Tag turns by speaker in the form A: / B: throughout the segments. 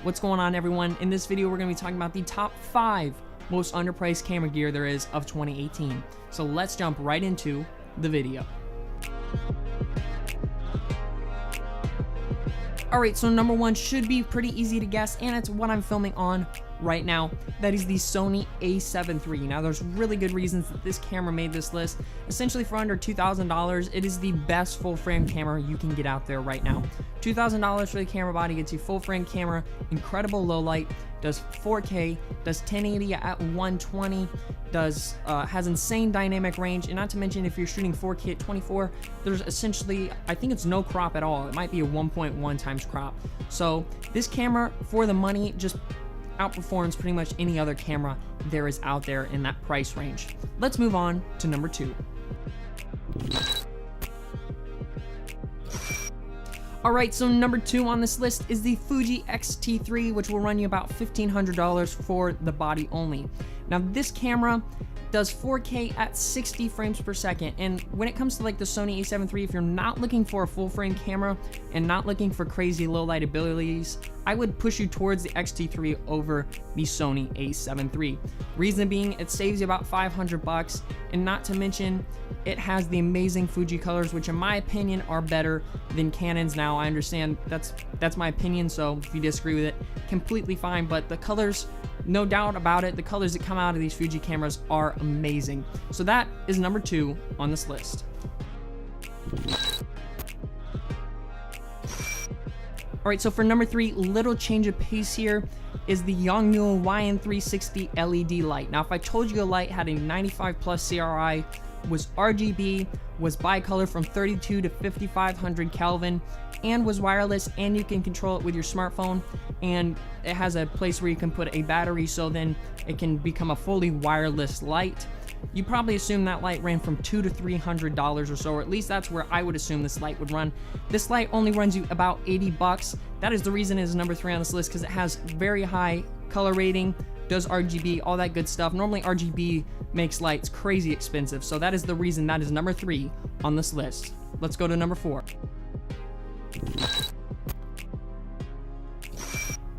A: What's going on, everyone? In this video, we're going to be talking about the top 5 most underpriced camera gear there is of 2018. So let's jump right into the video. Alright, so number 1 should be pretty easy to guess, and it's what I'm filming on right now. That is the Sony A7III. Now, there's really good reasons that this camera made this list. Essentially, for under $2,000, it is the best full-frame camera you can get out there right now. $2,000 for the camera body gets you full-frame camera, incredible low light, does 4K, does 1080 at 120, has insane dynamic range, and not to mention if you're shooting 4K at 24, there's essentially, I think it's no crop at all. It might be a 1.1 times crop. So this camera, for the money, just outperforms pretty much any other camera there is out there in that price range. Let's move on to number 2. Alright, so number 2 on this list is the Fuji XT3, which will run you about $1,500 for the body only. Now, this camera does 4K at 60 frames per second, and when it comes to like the Sony A7III, if you're not looking for a full frame camera and not looking for crazy low light abilities, I would push you towards the XT3 over the Sony A7III. Reason being, it saves you about $500, and not to mention, it has the amazing Fuji colors, which in my opinion are better than Canon's. Now, I understand that's my opinion, so if you disagree with it, completely fine, but the colors, no doubt about it, the colors that come out of these Fuji cameras are amazing. So that is number 2 on this list. Alright, so for number 3, little change of pace here, is the Mule YN360 LED light. Now, if I told you a light had a 95 plus CRI, was RGB, was bicolor from 32 to 5500 Kelvin, and was wireless, and you can control it with your smartphone, and it has a place where you can put a battery, so then it can become a fully wireless light. You probably assume that light ran from $200 to $300 or so, or at least that's where I would assume this light would run. This light only runs you about $80. That is the reason it is number 3 on this list, because it has very high color rating, does RGB, all that good stuff. Normally RGB makes lights crazy expensive, so that is the reason that is number 3 on this list. Let's go to number 4.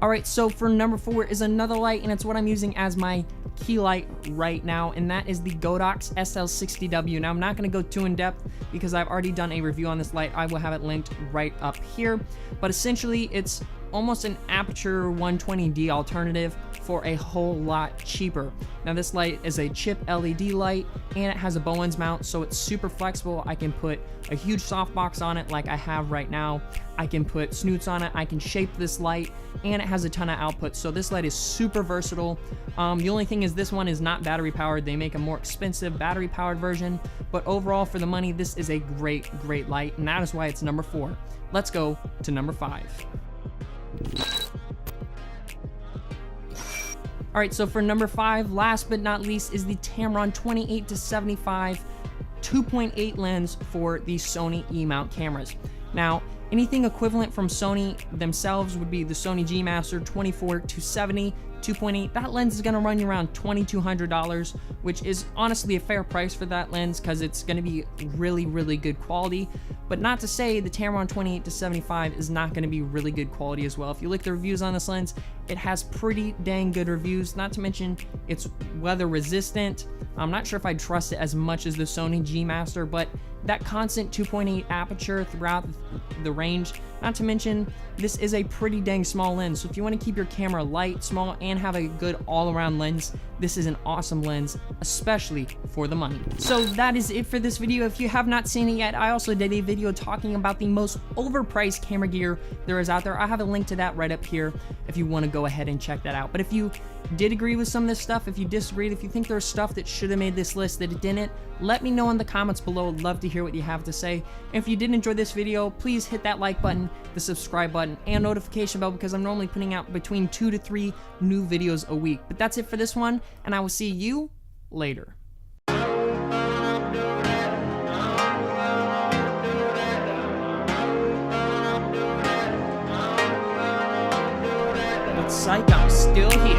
A: Alright, so for number 4 is another light, and it's what I'm using as my key light right now, and that is the Godox SL60W. Now, I'm not going to go too in depth because I've already done a review on this light. I will have it linked right up here, but essentially it's almost an aperture 120D alternative for a whole lot cheaper. Now, this light is a chip LED light, and it has a Bowens mount, so it's super flexible. I can put a huge softbox on it like I have right now. I can put snoots on it. I can shape this light, and it has a ton of output, so this light is super versatile. The only thing is this one is not battery powered. They make a more expensive battery powered version, but overall for the money, this is a great light, and that is why it's number 4. Let's go to number 5. Alright, so for number 5, last but not least, is the Tamron 28-75 2.8 lens for the Sony E-mount cameras. Now, anything equivalent from Sony themselves would be the Sony G Master 24-70 2.8. That lens is going to run you around $2,200, which is honestly a fair price for that lens because it's going to be really good quality. But not to say the Tamron 28-75 is not going to be really good quality as well. If you look at the reviews on this lens, it has pretty dang good reviews, not to mention it's weather resistant. I'm not sure if I'd trust it as much as the Sony G Master, but that constant 2.8 aperture throughout the range, not to mention this is a pretty dang small lens, so if you want to keep your camera light, small, and have a good all-around lens, this is an awesome lens, especially for the money. So that is it for this video. If you have not seen it yet, I also did a video talking about the most overpriced camera gear there is out there. I have a link to that right up here if you want to go ahead and check that out. But if you did agree with some of this stuff, if you disagreed, if you think there's stuff that should have made this list that it didn't, let me know in the comments below. I'd love to hear what you have to say. And if you did enjoy this video, please hit that like button, the subscribe button, and notification bell, because I'm normally putting out between 2 to 3 new videos a week. But that's it for this one, and I will see you later. Psych, I'm still here.